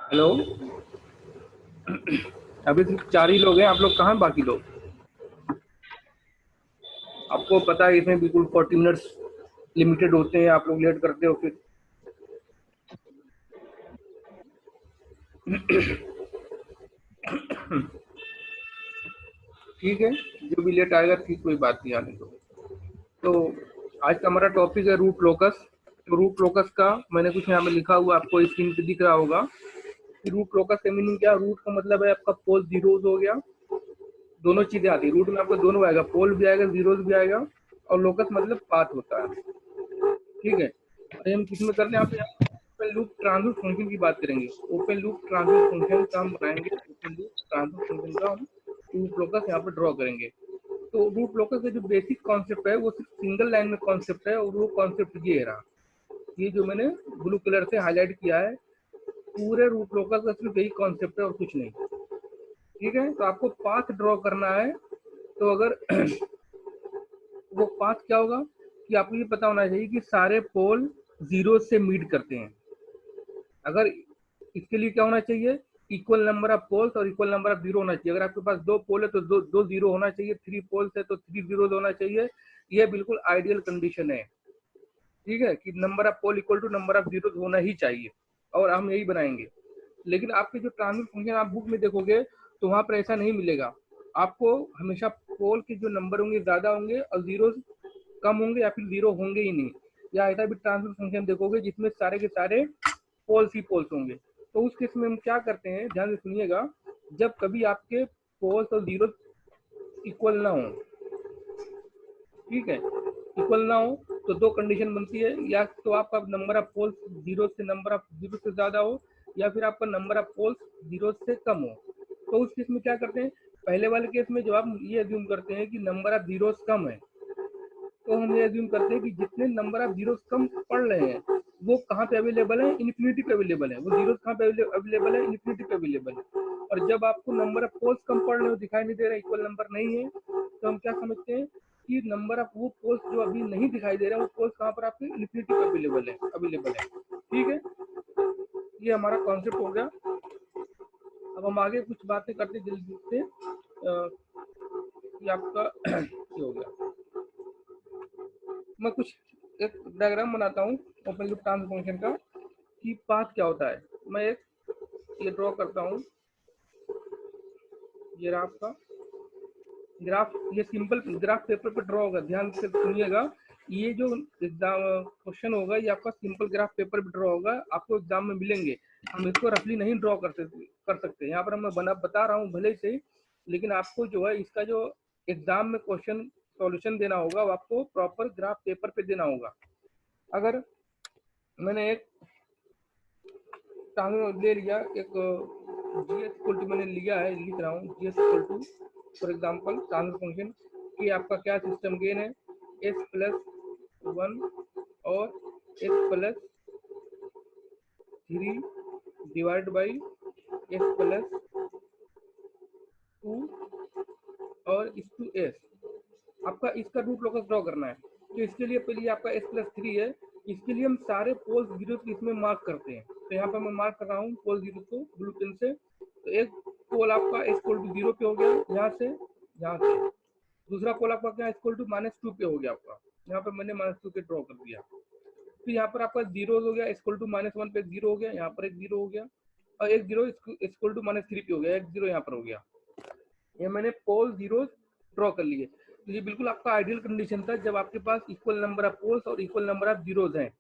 Hello, अभी सिर्फ 4 ही लोग हैं, आप लोग कहाँ हैं बाकी लोग? आपको पता है इसमें बिल्कुल 40 मिनट्स लिमिटेड होते हैं, आप लोग लेट करते हो फिर। ठीक है, जो भी लेट आएगा ठीक, कोई बात नहीं, आने दो। तो आज का हमारा टॉपिक है रूट लोकस। तो रूट लोकस का मैंने कुछ यहाँ पे लिखा हुआ, आपको स्क्रीन पे दिख रहा होगा कि रूट लोकस का मीनिंग क्या। रूट का मतलब है आपका पोल जीरोज हो गया, दोनों चीजें आती है रूट में, आपको दोनों आएगा, पोल भी आएगा, जीरोज भी आएगा, और लोकस मतलब पाथ होता है। ठीक है, और हम किस में करते हैं, यहाँ पे ओपन लूप ट्रांसफर फंक्शन की बात करेंगे। ओपन लूप ट्रांसफर फंक्शन का हम बनाएंगे, ओपन लूप ट्रांसफर फंक्शन का हम रूट लोकस यहाँ पे ड्रॉ करेंगे। तो रूट लोकस का जो बेसिक कॉन्सेप्ट है वो सिर्फ सिंगल लाइन में कॉन्सेप्ट है, और वो कॉन्सेप्ट ये रहा, ये जो मैंने ब्लू कलर से हाईलाइट किया है, पूरे रूट लोकस का सिर्फ यही कॉन्सेप्ट है और कुछ नहीं। ठीक है, तो आपको पाथ ड्रॉ करना है। तो अगर वो पाथ क्या होगा कि आपको ये पता होना चाहिए कि सारे पोल जीरो से मीट करते हैं। अगर इसके लिए क्या होना चाहिए, इक्वल नंबर ऑफ पोल्स और इक्वल नंबर ऑफ जीरो होना चाहिए। अगर आपके पास 2 पोल है तो दो जीरो होना चाहिए, 3 पोल्स है तो 3 जीरो होना चाहिए। ये बिल्कुल आइडियल कंडीशन है। ठीक है, कि number of pole equal to number of zero होना ही चाहिए, और हम यही बनाएंगे। लेकिन आपके जो ट्रांसफर फंक्शन आप बुक में देखोगे तो वहां पर ऐसा नहीं मिलेगा। आपको हमेशा पोल के जो नंबर होंगे ज्यादा होंगे और जीरो कम होंगे, या फिर जीरो होंगे ही नहीं। या ऐसा भी ट्रांसफर फंक्शन देखोगे जिसमें सारे के सारे पोल्स ही पोल्स होंगे। तो उस केस में हम क्या करते हैं, ध्यान से सुनिएगा, जब कभी आपके पोल्स और जीरो इक्वल ना हो, ठीक है, इक्वल ना हो, तो दो कंडीशन बनती है, या तो आपका नंबर ऑफ पोल्स जीरो से नंबर ऑफ जीरो से ज्यादा हो, या फिर आपका नंबर ऑफ पोल्स जीरो से कम हो। तो उस केस में क्या करते हैं, पहले वाले केस में जब आप ये अज्यूम करते हैं कि नंबर ऑफ जीरोस कम है, तो हम ये अज्यूम करते हैं कि जितने नंबर ऑफ जीरोस कम पड़ रहे हैं वो कहाँ पे अवेलेबल है, इन्फिनिटी पे अवेलेबल है। वो जीरोस कहाँ पे अवेलेबल है, इन्फिनिटी पे अवेलेबल है। और जब आपको नंबर ऑफ पोल्स कम पड़ रहे हो, दिखाई नहीं दे रहा, इक्वल नंबर नहीं है, तो हम क्या समझते हैं कि नंबर ऑफ वो पोल्स जो अभी नहीं दिखाई दे रहा है, वो पोल्स कहाँ पर आपके इन्फिनिटी पे अवेलेबल है। ठीक है, ये हमारा कॉन्सेप्ट हो गया। अब हम आगे कुछ बातें करते जल्दी से, कि आपका ये हो गया। मैं कुछ एक डायग्राम बनाता हूँ ओपन लूप ट्रांसफर फंक्शन का, कि पाथ क्या होता है। मैं एक ये ड्रॉ करता हूँ, ये रहा आपका ग्राफ, ये सिंपल ग्राफ पेपर पे ड्रॉ होगा, ध्यान से सुनिएगा। ये जो एग्जाम क्वेश्चन होगा ये आपका सिंपल ग्राफ पेपर पे ड्रॉ होगा, आपको एग्जाम में मिलेंगे। हम इसको रफली नहीं ड्रॉ कर सकते। यहाँ पर मैं बता रहा हूँ भले से, लेकिन आपको जो है इसका जो एग्जाम में क्वेश्चन सॉल्यूशन देना होगा वो आपको प्रॉपर ग्राफ पेपर पे देना होगा। अगर मैंने एक ले लिया, एक जीएस इक्वल टू मैंने लिया है, लिख रहा हूँ GS equal to for example transfer function कि आपका क्या सिस्टम गेन है, एस प्लस 1 और s plus 3 divide by s plus 2 और इस टू एस। आपका इसका रूट लोकस ड्रॉ करना है। तो इसके लिए पहले आपका एस प्लस 3 है, इसके लिए हम सारे पोल्स जीरो इसमें मार्क करते हैं। तो यहाँ पर मैं मार्क कर रहा हूँ पोल जीरो को ब्लू पेन से। तो एक पोल आपका इक्वल टू 0 पे हो गया यहाँ से, यहाँ से दूसरा पोल आपका क्या इक्वल टू -2 पे हो गया आपका। यहाँ पर मैंने -2 के ड्रॉ कर दिया। फिर यहाँ पर आपका जीरो हो गया, इक्वल टू -1 पे एक जीरो हो गया, यहाँ पर एक जीरो हो गया, और एक जीरो इक्वल टू -3 पे हो गया, एक जीरो यहाँ पर हो गया। ये मैंने पोल जीरोस ड्रॉ कर लिए। तो ये बिल्कुल आपका आइडियल कंडीशन था जब आपके पास इक्वल नंबर ऑफ पोल्स और इक्वल नंबर ऑफ जीरोस हैं।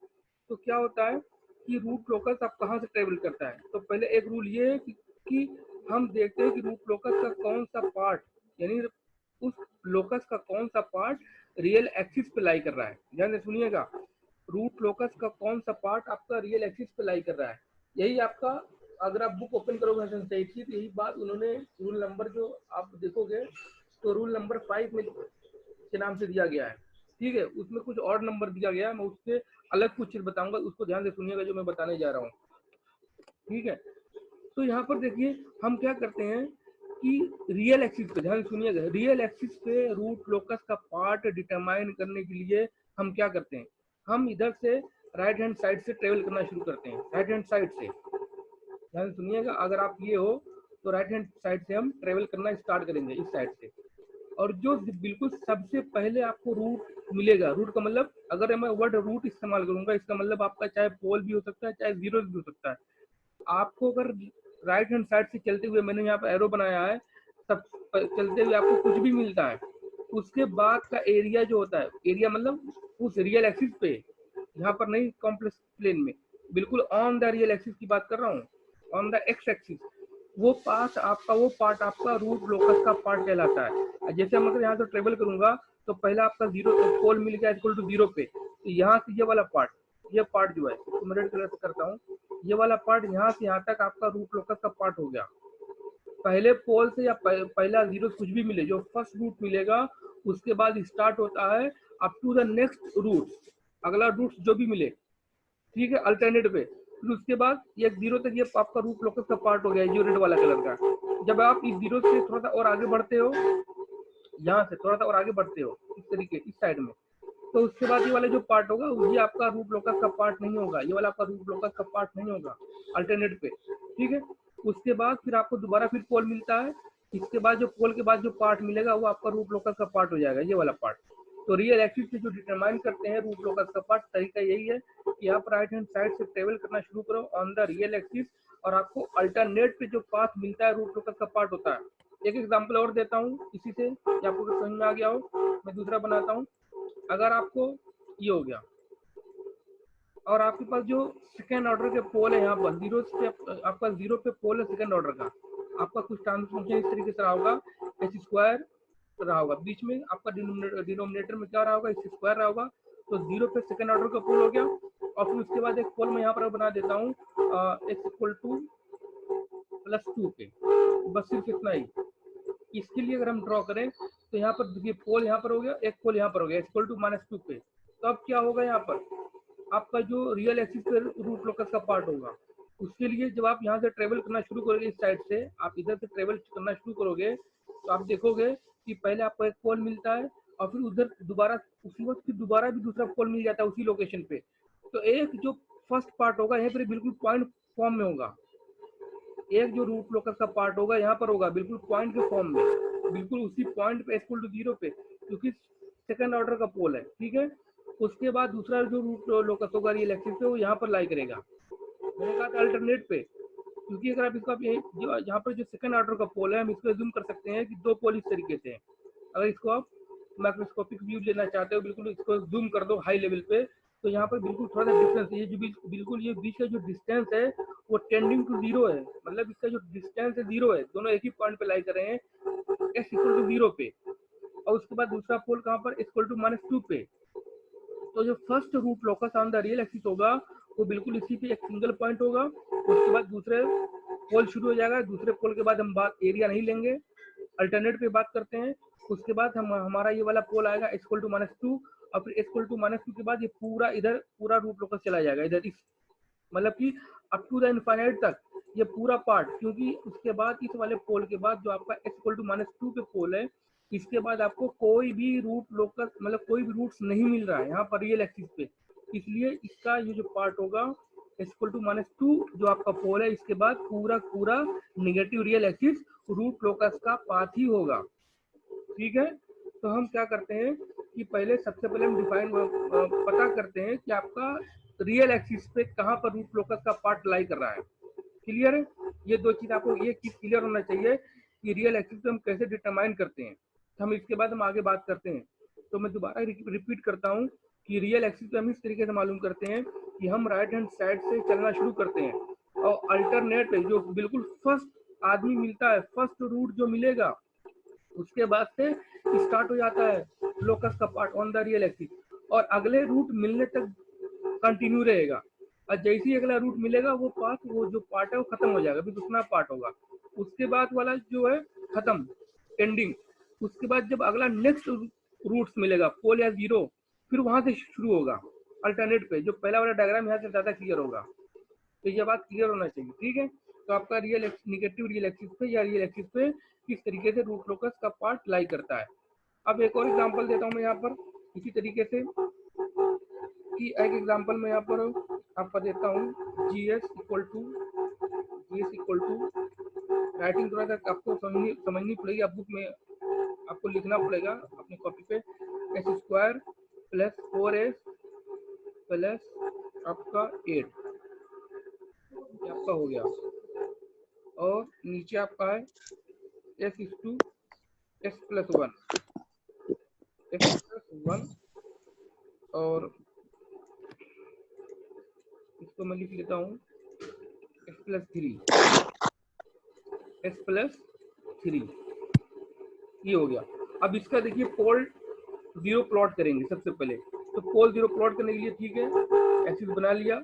तो क्या होता है कि रूट लोकस आप कहाँ से ट्रेवल करता है। तो पहले एक रूल ये है कि हम देखते हैं कि रूट लोकस का कौन सा पार्ट, यानी उस लोकस का कौन सा पार्ट रियल एक्सिस पे लाई कर रहा है। ध्यान से सुनिएगा, रूट लोकस का कौन सा पार्ट आपका रियल एक्सिस पे लाई कर रहा है। यही आपका, अगर आप बुक ओपन करोगे संसाइट की, तो यही बात उन्होंने रूल नंबर जो आप देखोगे तो रूल नंबर 5 में के नाम से दिया गया है। ठीक है, उसमें कुछ और नंबर दिया गया है, मैं उससे अलग कुछ चीज बताऊंगा, उसको ध्यान से सुनिएगा जो मैं बताने जा रहा हूँ। ठीक है, तो यहाँ पर देखिए हम क्या करते हैं कि रियल एक्सिस पे ध्यान सुनिएगा, रियल एक्सिस पे रूट लोकस का पार्ट डिटरमाइन करने के लिए हम क्या करते हैं, हम इधर से राइट हैंड साइड से ट्रेवल करना शुरू करते हैं। राइट हैंड साइड से ध्यान सुनिएगा, अगर आप ये हो तो राइट हैंड साइड से हम ट्रेवल करना स्टार्ट करेंगे, इस साइड से। और जो बिल्कुल सबसे पहले आपको रूट मिलेगा, रूट का मतलब अगर मैं वर्ड रूट इस्तेमाल करूंगा, इसका मतलब आपका चाहे पोल भी हो सकता है, चाहे जीरो भी हो सकता है। आपको अगर राइट हैंड साइड से चलते हुए, मैंने यहाँ पर एरो बनाया है, सब चलते हुए आपको कुछ भी मिलता है, उसके बाद का एरिया जो होता है, एरिया मतलब उस रियल एक्सिस पे, यहाँ पर नहीं कॉम्प्लेक्स प्लेन में, बिल्कुल ऑन द रियल एक्सिस की बात कर रहा हूँ, ऑन द एक्स एक्सिस, वो पार्ट आपका रूट लोकस का पार्ट कहलाता है। जैसे मतलब यहाँ से ट्रेवल करूंगा तो पहला आपका जीरो पोल मिल गया इक्वल टू जीरो पे, तो यहाँ से ये वाला पार्ट, ये पार्ट जो है तो मैं रेड कलर से करता हूँ, ये वाला पार्ट यहाँ से यहाँ तक आपका रूट लोकस का पार्ट हो गया। पहले पोल से या पहला जीरो कुछ भी मिले, जो फर्स्ट रूट मिलेगा उसके बाद स्टार्ट होता है up to the next root, अगला रूट जो भी मिले। ठीक है, अल्टरनेट पे, फिर उसके बाद ये जीरो तक ये आपका रूट लोकस का पार्ट हो गया, जो रेड वाला कलर का। जब आप इस जीरो से थोड़ा सा और आगे बढ़ते हो, यहाँ से थोड़ा सा और आगे बढ़ते हो इस तरीके इस साइड में, तो उसके बाद ये वाला जो पार्ट होगा ये आपका रूट लोकस का पार्ट नहीं होगा, ये वाला आपका रूट लोकस का पार्ट नहीं होगा अल्टरनेट पे। ठीक है, उसके बाद फिर आपको दोबारा फिर पोल मिलता है, इसके बाद जो पोल के बाद जो पार्ट मिलेगा वो आपका रूट लोकस का पार्ट हो जाएगा, ये वाला पार्ट। तो रियल एक्सिस से जो डिटरमाइन करते हैं रूट लोकस का पार्ट, तरीका यही है कि आप राइट हैंड साइड से ट्रेवल करना शुरू करो ऑन द रियल एक्सिस, और आपको अल्टरनेट पे जो पाथ मिलता है रूट लोकस का पार्ट होता है। एक एग्जांपल और देता हूँ इसी से, कि आपको समझ में आ गया हो, मैं दूसरा बनाता हूँ। अगर आपको ये हो गया और आपके पास जो सेकेंड ऑर्डर के पोल है, यहाँ पर जीरो पे आपका जीरो पे पोल है सेकेंड ऑर्डर का, आपका कुछ ट्रांसफॉर्मेशन इस तरीके से रहा होगा, एच स्क्वायर रहा होगा, बीच में आपका डिनोमिनेटर में क्या रहा होगा, एच स्क्वायर रहा होगा। तो जीरो पे सेकेंड ऑर्डर का पोल हो गया, और फिर उसके बाद एक पोल मैं यहाँ पर बना देता हूँ एक्स इक्वल टू +2 पे, बस सिर्फ इतना ही। इसके लिए अगर हम ड्रॉ करें तो यहाँ पर देखिए पोल यहाँ पर हो गया, एक पोल यहाँ पर हो गया इक्वल टू -2 पे। तो अब क्या होगा, यहाँ पर आपका जो रियल एक्सिस पे रूट लोकस का पार्ट होगा, उसके लिए जब आप यहाँ से ट्रेवल करना शुरू करोगे, इस साइड से आप इधर से ट्रेवल करना शुरू करोगे, तो आप देखोगे कि पहले आपको एक पोल मिलता है, और फिर उधर दोबारा उसी वक्त फिर दोबारा भी दूसरा पोल मिल जाता है उसी लोकेशन पे। तो एक जो फर्स्ट पार्ट होगा यहाँ पर बिल्कुल पॉइंट फॉर्म में होगा, एक जो रूट लोकस का पार्ट होगा यहाँ पर होगा बिल्कुल पॉइंट के फॉर्म में, बिल्कुल उसी पॉइंट पे इक्वल टू जीरो पे, क्योंकि सेकंड ऑर्डर का पोल है। ठीक है, उसके बाद दूसरा जो रूट लोकस होगा रियल एक्सिस पे, वो यहाँ पर लाई करेगा, मैंने कहा था अल्टरनेट पे। क्योंकि अगर आप इसको यहाँ पर जो सेकंड ऑर्डर का पोल है, हम इसको जूम कर सकते हैं कि दो पोल इस तरीके से हैं। अगर इसको आप माइक्रोस्कोपिक व्यू लेना चाहते हो, बिल्कुल इसको जूम कर दो हाई लेवल पे, तो यहाँ पर बिल्कुल थोड़ा सा डिस्टेंस, ये जो बिल्कुल ये बीच का जो डिस्टेंस है वो टेंडिंग टू जीरो है, मतलब इसका जो डिस्टेंस है जीरो है, दोनों एक ही पॉइंट पे लाई कर रहे हैं, एक्स इक्वल टू जीरो पे। और उसके बाद दूसरा पोल कहाँ पर, इक्वल टू -2 पे। तो जो first root locus on the real axis होगा वो बिल्कुल इसी पे एक सिंगल पॉइंट होगा, उसके बाद दूसरे पोल शुरू हो जाएगा, दूसरे पोल के बाद हम बात एरिया नहीं लेंगे, अल्टरनेट पे बात करते हैं। उसके बाद हम हमारा ये वाला पोल आएगा इक्वल टू -2, और फिर इक्वल टू -2 के बाद ये पूरा इधर पूरा रूट लोकस चला जाएगा इधर, इस मतलब कि अप टू द इनफाइनाइट तक ये पूरा पार्ट, क्योंकि उसके बाद इस वाले पोल के बाद जो आपका इक्वल टू -2 पे पोल है, इसके बाद आपको कोई भी रूट लोकस मतलब कोई भी रूट्स नहीं मिल रहा है यहाँ पर रियल एक्सिस पे, इसलिए इसका ये जो पार्ट होगा इक्वल टू -2 जो आपका पोल है, इसके बाद पूरा पूरा negative real axis root locus का पाथ ही होगा। ठीक है, तो हम क्या करते हैं, कि पहले सबसे पहले हम डिफाइन पता करते हैं कि आपका रियल एक्सिस पे कहाँ पर रूट लोकस का पार्ट लाई कर रहा है। क्लियर है? ये दो चीज आपको ये चीज क्लियर होना चाहिए कि रियल एक्सिस पे हम कैसे डिटरमाइन करते हैं। हम इसके बाद हम आगे बात करते हैं। तो मैं दोबारा रिपीट करता हूँ कि रियल एक्सिस पे हम इस तरीके से मालूम करते हैं कि हम राइट हैंड साइड से चलना शुरू करते हैं और अल्टरनेट जो बिल्कुल फर्स्ट आदमी मिलता है, फर्स्ट रूट जो मिलेगा उसके बाद से स्टार्ट हो जाता है लोकस का part on the real axis और अगले रूट मिलने तक कंटिन्यू रहेगा। और जैसे ही अगला रूट मिलेगा वो जो पार्ट है वो खत्म हो जाएगा, फिर दूसरा पार्ट होगा, उसके बाद वाला जो है खत्म, एंडिंग। उसके बाद जब अगला नेक्स्ट रूट्स मिलेगा पोल या जीरो, फिर वहां से शुरू होगा अल्टरनेट पे। जो पहला वाला डायग्राम यहाँ से ज्यादा क्लियर होगा, तो ये बात क्लियर होना चाहिए। ठीक है, तो आपका निगेटिव रियल एक्सिस पे या रियल एक्सिस पे किस तरीके से रूट लोकस का पार्ट लाई करता है। अब एक और एग्जांपल देता हूँ मैं यहाँ पर इसी तरीके से कि एक एग्जांपल मैं यहाँ पर आपका देता हूँ जीएस इक्वल टू राइटिंग थोड़ा सा आपको समझनी पड़ेगी। आप बुक में आपको लिखना पड़ेगा अपनी कॉपी पे, S square plus 4s plus आपका 8 आपका हो गया और नीचे आपका है s is to s plus 1 और इसको मैं लिख लेता हूँ s प्लस 3 ये हो गया। अब इसका देखिए पोल जीरो प्लॉट करेंगे सबसे पहले। तो पोल जीरो प्लॉट करने के लिए ठीक है एक्सिस बना लिया।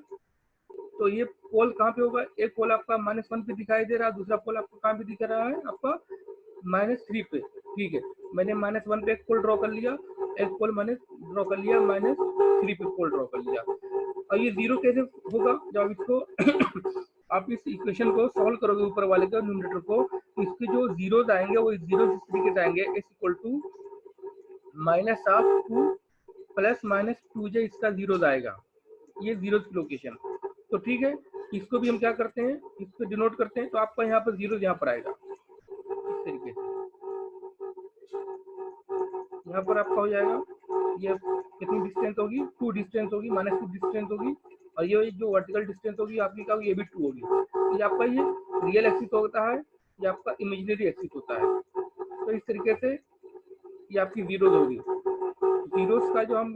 तो ये पोल कहाँ पे होगा, एक पोल आपका -1 पे दिखाई दे रहा है, दूसरा पोल आपको कहाँ पे दिख रहा है आपका -3 पे। ठीक है, मैंने -1 पे एक पोल ड्रॉ कर लिया, एक पोल मैंने ड्रॉ कर लिया -3 पे पोल ड्रॉ कर लिया। और ये जीरो कैसे होगा, जब इसको आप इस इक्वेशन को सॉल्व करोगे ऊपर वाले का न्यूमरेटर को, इसके जो जीरोज आएंगे वो जीरो इस तरीके से आएंगे, s equal to -2 plus -2j इसका जीरोज आएगा, ये जीरोज की लोकेशन। तो ठीक है, इसको भी हम क्या करते हैं, इसको डिनोट करते हैं। तो आपका यहाँ पर जीरो यहाँ पर आएगा इस तरीके से, यहाँ पर आपका हो जाएगा ये कितनी डिस्टेंस होगी, 2 डिस्टेंस होगी, -2 डिस्टेंस होगी और ये जो वर्टिकल डिस्टेंस होगी आपकी क्या होगी, ये भी 2 होगी। तो ये आपका ये रियल एक्सिस होता है, ये आपका इमेजिनरी एक्सिस होता है। तो इस तरीके से ये आपकी जीरोज होगी। जीरोज का जो हम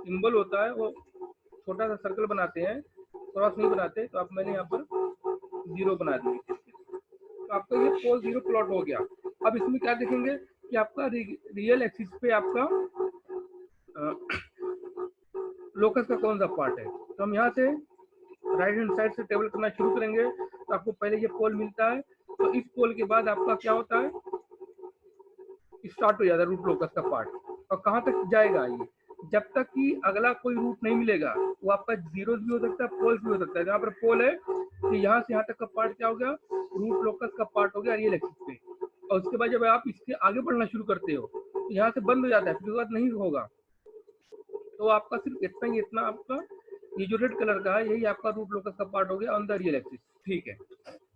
सिंबल होता है वो छोटा सा सर्कल बनाते हैं, क्रॉस नहीं बनाते। तो आप मैंने यहाँ पर जीरो बना दिए, तो आपका ये पोल जीरो प्लॉट हो गया। अब इसमें क्या देखेंगे कि आपका रियल एक्सिस पे आपका लोकस का कौन सा पार्ट है। तो हम यहाँ से राइट हैंड साइड से टेबल करना शुरू करेंगे। तो आपको पहले ये पोल मिलता है, तो इस पोल के बाद आपका क्या होता है, स्टार्ट हो जाता है रूट लोकस का पार्ट। और कहाँ तक जाएगा ये, जब तक कि अगला कोई रूट नहीं मिलेगा। वो आपका जीरो भी हो सकता है, पोल्स भी हो सकता है। जहाँ पर पोल है तो यहाँ से यहाँ तक का पार्ट क्या हो गया, रूट लोकस का पार्ट हो गया रियल एक्सिस पे। और उसके बाद जब आप इसके आगे बढ़ना शुरू करते हो तो यहाँ से बंद हो जाता है, फिर उसके बाद नहीं होगा। तो आपका सिर्फ इतना ही, इतना आपका ये जो रेड कलर का है यही आपका रूट लोकस का पार्ट हो गया ऑन द रियल एक्सिस। ठीक है,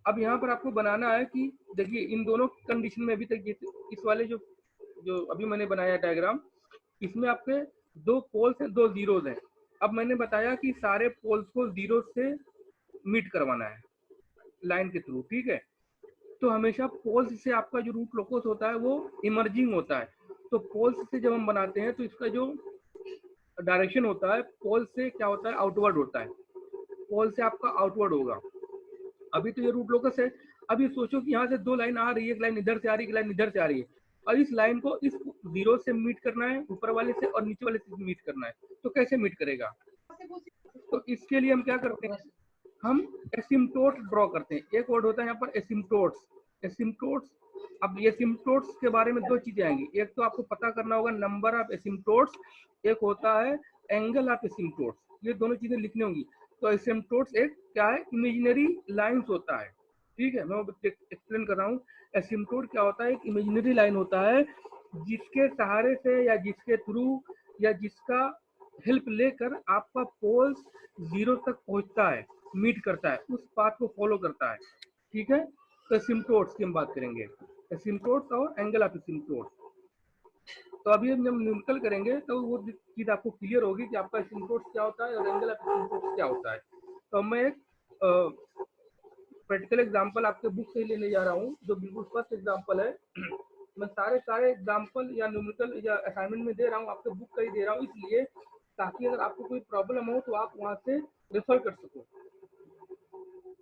अब यहाँ पर आपको बनाना है कि देखिए इन दोनों कंडीशन में अभी तक इस वाले जो जो अभी मैंने बनाया डायग्राम, इसमें आपके 2 पोल्स हैं, 2 जीरोज हैं। अब मैंने बताया कि सारे पोल्स को जीरो से मीट करवाना है लाइन के थ्रू। ठीक है, तो हमेशा पोल्स से आपका जो रूट लोकस होता है वो इमर्जिंग होता है। तो पोल्स से जब हम बनाते हैं तो इसका जो डायरेक्शन होता है पोल से क्या होता है, आउटवर्ड होता है। पोल से आपका आउटवर्ड होगा। अभी तो ये रूट लोकस है। अभी सोचो कि यहाँ से 2 लाइन आ रही है, एक लाइन इधर से आ रही है, एक लाइन इधर से आ रही है, और इस लाइन को इस जीरो से मीट करना है, ऊपर वाले से और नीचे वाले से मीट करना है। तो कैसे मीट करेगा, तो इसके लिए हम क्या करते हैं, हम एसिम्प्टोट ड्रॉ करते हैं। एक वर्ड होता है यहाँ पर एसिम्प्टोट्स। एसिम्प्टोट्स, अब ये एसिम्प्टोट्स के बारे में 2 चीजें आएंगी। एक तो आपको पता करना होगा नंबर ऑफ एसिम्प्टोट्स, एक होता है एंगल ऑफ एसिम्प्टोट्स। ये दोनों चीजें लिखनी होंगी। तो एसिम्प्टोट्स एक क्या है, इमेजिनरी लाइंस होता है। ठीक है, मैं एक्सप्लेन कर रहा हूँ। एसिम्प्टोट क्या होता है, एक इमेजिनरी लाइन होता है जिसके सहारे से या जिसके थ्रू या जिसका हेल्प लेकर आपका पोल्स जीरो तक पहुंचता है, मीट करता है, उस पाथ को फॉलो करता है। ठीक है, तो एसिम्प्टोट्स की हम बात करेंगे, एसिम्प्टोट्स और एंगल ऑफ एसिम्प्टोट्स। तो अभी हम जब न्यूमेरिकल करेंगे तो वो चीज आपको क्लियर होगी कि आपका एसिम्पटोट्स क्या होता है और एंगल ऑफ एसिम्पटोट्स क्या होता है। तो मैं एक प्रैक्टिकल एग्जांपल आपके बुक से ही लेने जा रहा हूँ, जो बिल्कुल फर्स्ट एग्जांपल है। मैं सारे एग्जांपल या न्यूमेरिकल या असाइनमेंट में दे रहा हूँ, आपके बुक का ही दे रहा हूँ, इसलिए ताकि अगर आपको कोई प्रॉब्लम हो तो आप वहां से रेफर कर सको।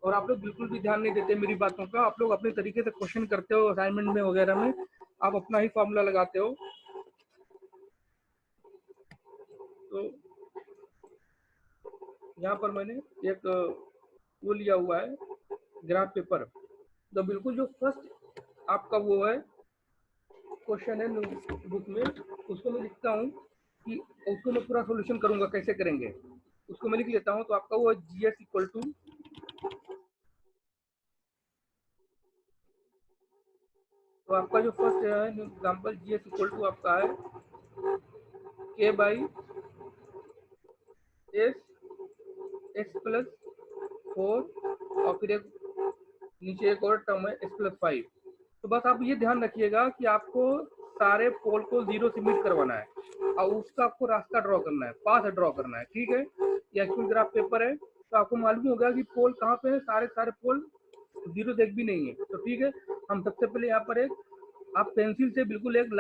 और आप लोग बिल्कुल भी ध्यान नहीं देते मेरी बातों का, आप लोग अपने तरीके से क्वेश्चन करते हो असाइनमेंट में वगैरह में, आप अपना ही फॉर्मूला लगाते हो। तो यहाँ पर मैंने एक वो लिया हुआ है ग्राफ पेपर, तो बिल्कुल जो फर्स्ट आपका वो है क्वेश्चन है बुक में, उसको मैं लिखता हूँ कि उसको मैं पूरा सोल्यूशन करूंगा कैसे करेंगे, उसको मैं लिख लेता हूँ। तो आपका वो है GS इक्वल टू, तो आपका जो फर्स्ट है एग्जाम्पल GS इक्वल टू आपका है K by S x plus 4 और फिर एक नीचे एक और टर्म है x प्लस 5। तो बस आप ये ध्यान रखिएगा कि आपको सारे पोल को जीरो से मीट करवाना है और उसका आपको रास्ता ड्रॉ करना है, पाथ ड्रॉ करना है, ठीक है। ये एक्चुअल ग्राफ पेपर है, तो आपको मालूम होगा कि पोल कहाँ पे है, सारे पोल जीरो से एक भी नहीं है। तो ठीक है, हम सबसे पहले यहाँ पर एक आप पेंसिल से बिल्कुल एक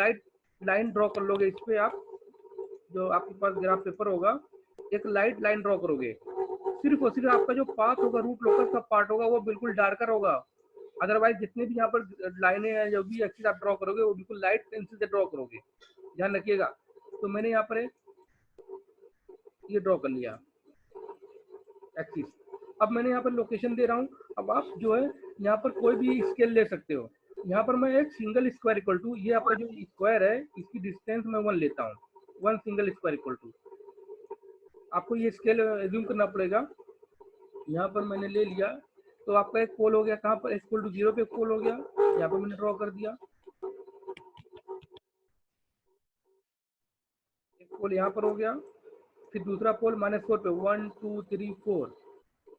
लाइन ड्रॉ कर लोगे इस पे, आप जो आपके पास ग्राफ पेपर होगा एक लाइट लाइन ड्रॉ करोगे, सिर्फ और सिर्फ आपका जो पाथ होगा रूट लोकस का पार्ट होगा वो बिल्कुल डार्कर होगा, अदरवाइज जितने भी यहाँ पर लाइनें हैं जो भी एक्सिस आप ड्रॉ करोगे वो बिल्कुल लाइट पेंसिल से ड्रॉ करोगे, ध्यान रखिएगा। तो मैंने यहाँ पर ये ड्रॉ कर लिया एक्सिस। अब मैंने यहाँ पर लोकेशन दे रहा हूँ, अब आप जो है यहाँ पर कोई भी स्केल ले सकते हो। यहाँ पर मैं एक सिंगल स्क्वायर इक्वल टू, ये आपका जो स्क्वायर है इसकी डिस्टेंस मैं 1 लेता हूँ, 1 सिंगल स्क्वायर इक्वल टू, आपको ये स्केल एज्यूम करना पड़ेगा। यहाँ पर मैंने ले लिया, तो आपका एक पोल हो गया कहाँ पर, इक्वल टू 0 पे एक पोल हो गया, यहाँ पर मैंने ड्रॉ कर दिया, एक पोल यहाँ पर हो गया, फिर दूसरा पोल -4 पे 1 2 3 4,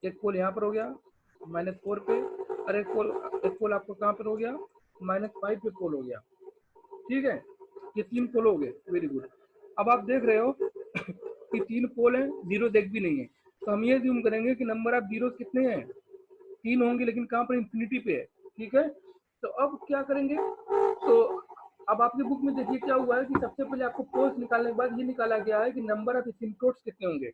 एक पोल यहाँ पर हो गया -4 पे, और एक पोल आपको कहाँ पर हो गया -5 पे पोल हो गया, ठीक है। ये 3 पोल हो गए, वेरी गुड। अब आप देख रहे हो कि 3 पोल है, जीरो देख भी नहीं है, तो हम ये ज्यूम करेंगे कि नंबर ऑफ जीरो कितने हैं, 3 होंगे, लेकिन कहाँ पर इंफिनिटी पे है, ठीक है। तो अब क्या करेंगे, तो अब आपके बुक में देखिए क्या हुआ है कि सबसे पहले आपको पोल्स निकालने के बाद ये निकाला गया है कि नंबर ऑफ एसिम्पटोट्स कितने होंगे।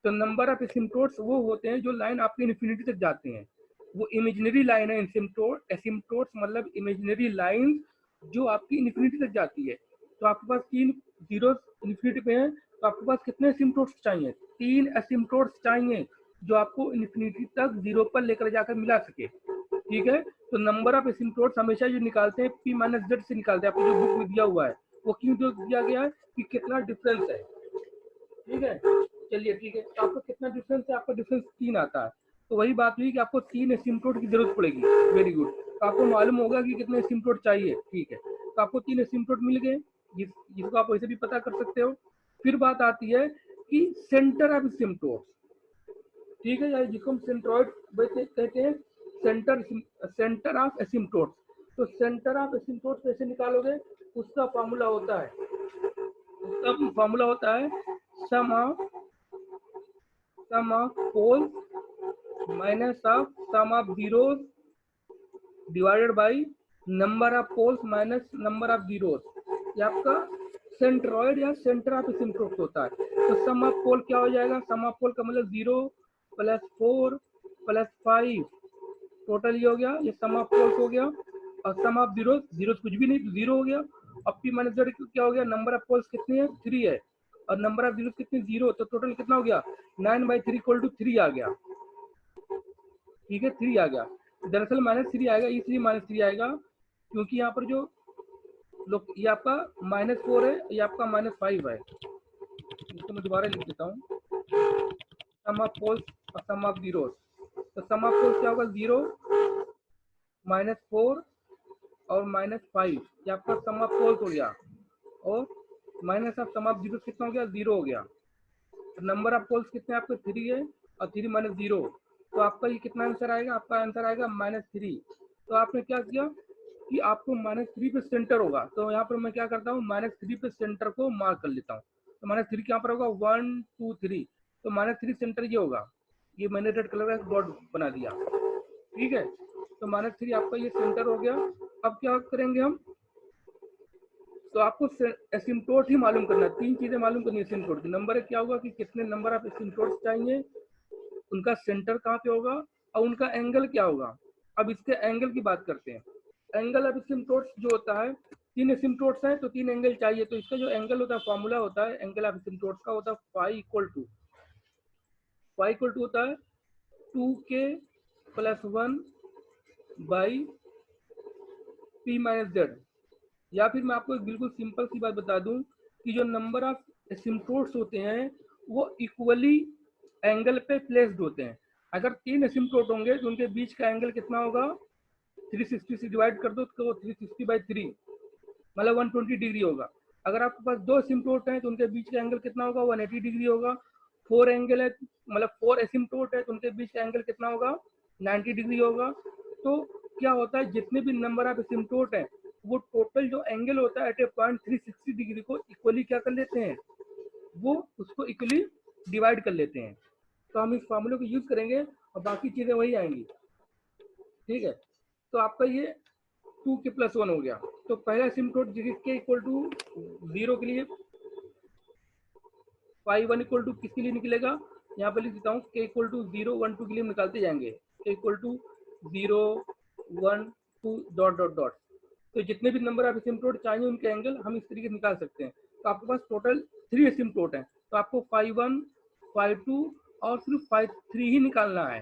तो नंबर ऑफ एसिम्पटोट्स वो होते हैं जो लाइन आपके इन्फिनिटी तक जाते हैं, वो इमेजिनरी लाइन है एसिम्पटोट्स मतलब इमेजिनरी लाइन जो आपकी इन्फिनिटी तक जाती है। तो आपके पास 3 जीरो इन्फिनिटी पे है, तो आपके पास कितने एसिम्पटोट्स चाहिए, 3 एसिम्पटोट्स चाहिए जो आपको इन्फिनिटी तक जीरो पर लेकर जाकर मिला सके, ठीक है। तो नंबर ऑफ एसिम्पटोट्स हमेशा जो निकालते हैं p माइनस जेड से निकालते हैं, आपको जो बुक में दिया हुआ है वो क्यों जो दिया गया है कि कितना डिफरेंस है, ठीक है। चलिए ठीक है, तो आपको कितना डिफरेंस है, आपका डिफरेंस 3 आता है, तो वही बात हुई कि आपको 3 एसिम्पटोट की जरूरत पड़ेगी, वेरी गुड। तो आपको मालूम होगा कि कितने एसिम्पटोट चाहिए, ठीक है। तो आपको 3 एसिम्पटोट मिल गए, जिसको आप वैसे भी पता कर सकते हो। फिर बात आती है कि सेंटर ऑफ एसिम्पटोट्स, ठीक है, या जिसको हम सेंट्रॉइड कहते हैं, सेंटर ऑफ एसिम्पटोट्स। तो सेंटर ऑफ एसिम्पटोट्स कैसे निकालोगे, उसका फॉर्मूला होता है, sum of poles minus of sum of zeros divided by number of poles minus number of zeros. ये आपका सेंट्रॉइड या सेंटर ऑफ एसिम्पटोट्स होता है। तो सम ऑफ पोल क्या हो जाएगा, सम ऑफ पोल का मतलब 0 + 4 + 5, टोटल ये हो गया, ये सम ऑफ पोल्स हो गया, और सम ऑफ जीरोस कुछ भी नहीं तो 0 हो गया। अब p माइनस जेड क्या हो गया, नंबर ऑफ पोल्स कितनी है 3 है, और नंबर ऑफ जीरोस कितनी 0, तो टोटल कितना हो गया 9/3 = 3 आ गया, ठीक है, 3 आ गया। दरअसल -3 आएगा, इसलिए -3 आएगा क्योंकि यहाँ पर जो लोग ये आपका -4 है, ये आपका -5 है। इसको मैं दोबारा लिख देता हूँ, सम ऑफ पोल्स और सम ऑफ जीरोस। तो सम ऑफ पोल्स क्या होगा 0 -4 और -5, ये आपका सम ऑफ पोल्स हो गया, और minus of sum of zero कितना हो गया 0 हो गया। तो नंबर ऑफ पोल्स कितने आपके 3 है, और 3 - 0, तो आपका ये कितना आंसर आएगा, आपका आंसर आएगा -3। तो आपने क्या किया, कि आपको -3 पे सेंटर होगा, तो यहाँ पर मैं क्या करता हूँ, -3 पे सेंटर को मार्क कर लेता हूँ। तो -3 यहाँ पर होगा 1 2 3, तो -3 सेंटर ये होगा, ये मैंने रेड कलर का डॉट बना दिया, ठीक है। तो -3 आपका ये सेंटर हो गया। अब क्या करेंगे हम, तो आपको एसिम्प्टोट ही मालूम करना है, 3 चीजें मालूम करनी है एसिम्प्टोट की। नंबर क्या होगा कि कितने नंबर आप एसिम्प्टोट चाहिए, उनका सेंटर कहाँ पे होगा और उनका एंगल क्या होगा। अब इसके एंगल की बात करते हैं। एंगल ऑफ एसिम्प्टोट्स जो होता है, 3 एसिम्प्टोट्स हैं तो 3 एंगल चाहिए, तो इसका जो एंगल होता है, फॉर्मूला होता है एंगल ऑफ एसिम्प्टोट्स का, होता है फाई इक्वल टू होता है 2k + 1 बाई p - z। या फिर मैं आपको एक बिल्कुल सिंपल सी बात बता दूं कि जो नंबर ऑफ एसिम्प्टोट्स होते हैं वो इक्वली एंगल पे प्लेस्ड होते हैं। अगर 3 एसिम्प्टोट होंगे तो उनके बीच का एंगल कितना होगा, 360 से डिवाइड कर दो तो 360/3 मतलब 120 डिग्री होगा। अगर आपके पास 2 एसिम्प्टोट हैं तो उनके बीच का एंगल कितना होगा, 180 डिग्री होगा। 4 एंगल है, मतलब 4 एसिम्प्टोट है तो उनके बीच का एंगल कितना होगा, 90 डिग्री होगा। तो क्या होता है, जितने भी नंबर ऑफ एसिम्प्टोट हैं वो टोटल जो एंगल होता है एट ए पॉइंट 360 डिग्री को इक्वली क्या कर लेते हैं, वो उसको इक्वली डिवाइड कर लेते हैं। तो हम इस फॉर्मूले को यूज करेंगे और बाकी चीजें वही आएंगी, ठीक है। तो आपका ये 2k + 1 हो गया। तो पहला एसिम्प्टोट के इक्वल टू 0 के लिए, फाई 1 इक्वल टू किसके लिए निकलेगा, यहाँ पर लिख देता हूँ k इक्वल टू 0 1 2 के लिए निकालते जाएंगे, k equal to 0 1 2 dot dot dot. तो जितने भी नंबर ऑफ एसिम्प्टोट चाहिए उनके एंगल हम इस तरीके से निकाल सकते हैं। तो आपके पास टोटल 3 एसिम्प्टोट हैं, तो आपको फाई 1 फाई 2 और सिर्फ फाई 3 ही निकालना है,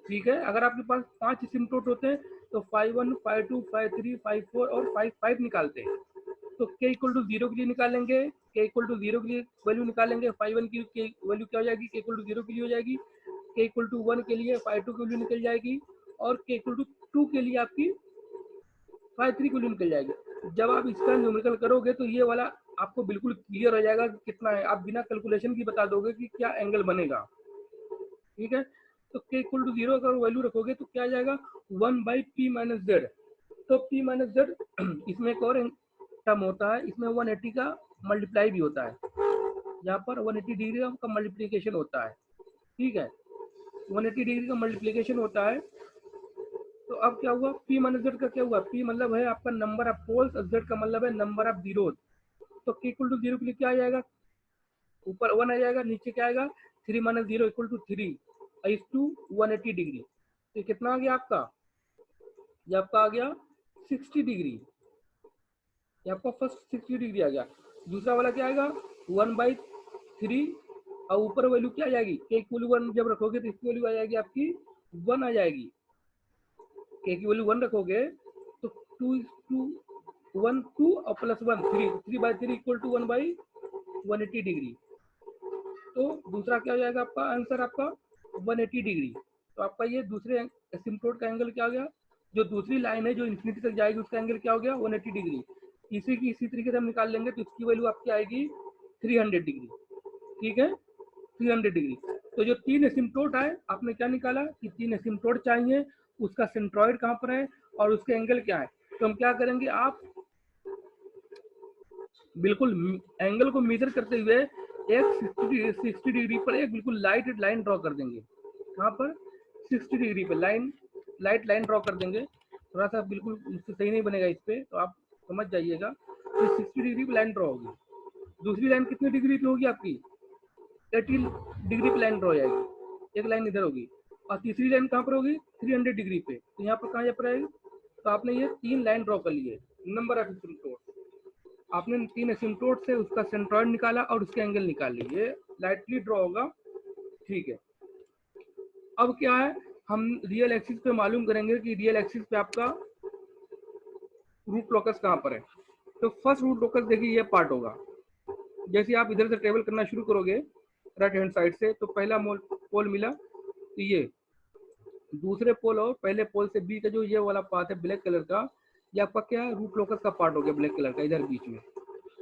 ठीक है। अगर आपके पास 5 एसिम्प्टोट होते हैं तो फाई 1 फाई 2 फाई 3 फाई 4 और फाई 5 निकालते हैं। तो k इक्वल टू 0 के लिए निकालेंगे, k इक्वल टू 0 के लिए वैल्यू निकालेंगे, फाई 1 की वैल्यू क्या हो जाएगी, k इक्वल टू 0 के लिए हो जाएगी, k इक्वल टू 1 के लिए फाई 2 की वैल्यू निकल जाएगी, और k इक्वल टू 2 के लिए आपकी फाई 3 की वैल्यू निकल जाएगी। जब आप इसका न्यूमेरिकल करोगे तो ये वाला आपको बिल्कुल क्लियर हो जाएगा कि कितना है, आप बिना कैलकुलेशन की बता दोगे कि क्या एंगल बनेगा, ठीक है। तो k इक्वल टू 0 अगर वैल्यू रखोगे तो क्या आ जाएगा, 1/p - z। तो p - z इसमें एक और टर्म होता है, इसमें 180 का मल्टीप्लाई भी होता है, यहाँ पर 180 डिग्री का मल्टीप्लिकेशन होता है, ठीक है। 180 डिग्री का मल्टीप्लिकेशन होता है। तो अब क्या हुआ, p - z का क्या हुआ, p मतलब है आपका नंबर ऑफ पोल्स, z का मतलब है नंबर ऑफ जीरोस। तो k इक्वल टू 0 के लिए क्या आ जाएगा, ऊपर 1 आ जाएगा, नीचे क्या आएगा, 3 - 0 equal to 3 is to 180 degree. तो कितना आ गया आपका, ये आपका आ गया 60 डिग्री, ये आपका फर्स्ट 60 डिग्री आ गया। दूसरा वाला क्या आएगा, 1/3 और ऊपर वैल्यू क्या आ जाएगी, k इक्वल 1 जब रखोगे तो इसकी वैल्यू आ जाएगी आपकी 1 आ जाएगी। k की वैल्यू 1 रखोगे तो 2 2 1 2 और +1 3, 3/3 इक्वल टू 1/180 डिग्री। तो दूसरा क्या हो जाएगा आपका आंसर, आपका 180 डिग्री। तो आपका ये दूसरे एसिम्प्टोट का एंगल क्या हो गया, जो दूसरी लाइन है जो इन्फिनिटी तक जाएगी उसका एंगल क्या हो गया, 180 डिग्री। इसी तरीके से हम निकाल लेंगे तो इसकी वैल्यू आपकी आएगी 300 डिग्री, ठीक है, 300 डिग्री। तो जो 3 एसिम्प्टोट है आपने क्या निकाला कि 3 एसिम्प्टोट चाहिए, उसका सेंट्रॉइड कहाँ पर है और उसके एंगल क्या है। तो हम क्या करेंगे, आप बिल्कुल एंगल को मेजर करते हुए एक 60 डिग्री पर एक बिल्कुल लाइट लाइन ड्रॉ कर देंगे, कहाँ पर 60 डिग्री पे लाइट लाइन ड्रॉ कर देंगे। थोड़ा सा बिल्कुल मुझसे सही नहीं बनेगा इस पे, तो आप समझ जाइएगा। तो 60 डिग्री पे लाइन ड्रॉ होगी। दूसरी लाइन कितनी डिग्री पे होगी आपकी, 80 डिग्री पे लाइन ड्रॉ हो जाएगी, एक लाइन इधर होगी। और तीसरी लाइन कहाँ पर होगी, 300 डिग्री पे। तो यहाँ पर कहाँ पर आएगी, तो आपने ये 3 लाइन ड्रॉ कर लिए, नंबर ऑफ एसिम्प्टोट। आपने 3 एसिम्प्टोट से उसका सेंट्रॉइड निकाला और उसके एंगल निकाल लिए, ये लाइटली ड्रॉ होगा, ठीक है। अब क्या है, हम रियल एक्सिस पे मालूम करेंगे कि रियल एक्सिस पे आपका रूट लोकस कहाँ पर है। तो फर्स्ट रूट लोकस देखिए ये पार्ट होगा, जैसे आप इधर से ट्रेवल करना शुरू करोगे राइट हैंड साइड से, तो पहला पोल मिला, तो ये दूसरे पोल और पहले पोल से बी का जो ये वाला पार्ट है ब्लैक कलर का, ये आपका क्या है, रूट लोकस का पार्ट हो गया ब्लैक कलर का इधर बीच में।